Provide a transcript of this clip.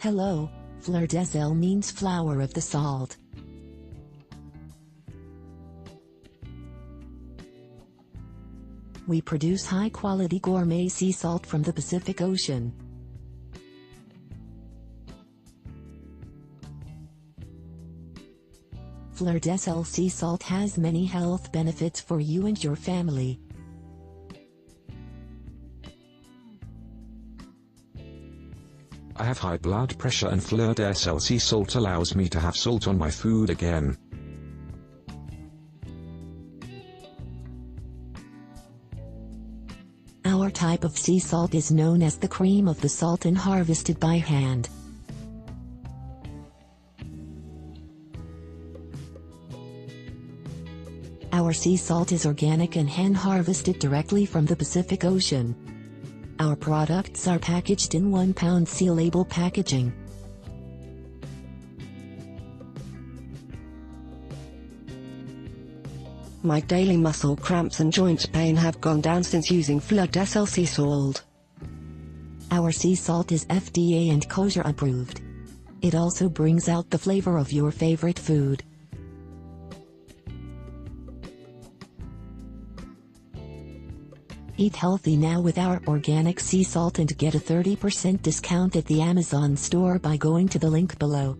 Hello, Fleur de Sal means flower of the salt. We produce high-quality gourmet sea salt from the Pacific Ocean. Fleur de Sal sea salt has many health benefits for you and your family. I have high blood pressure and Fleur de Sal sea salt allows me to have salt on my food again. Our type of sea salt is known as the cream of the salt and harvested by hand. Our sea salt is organic and hand-harvested directly from the Pacific Ocean. Our products are packaged in 1-pound seal label packaging. My daily muscle cramps and joint pain have gone down since using Fleur de Sal sea salt. Our sea salt is FDA and Kosher approved. It also brings out the flavor of your favorite food. Eat healthy now with our organic sea salt and get a 30% discount at the Amazon store by going to the link below.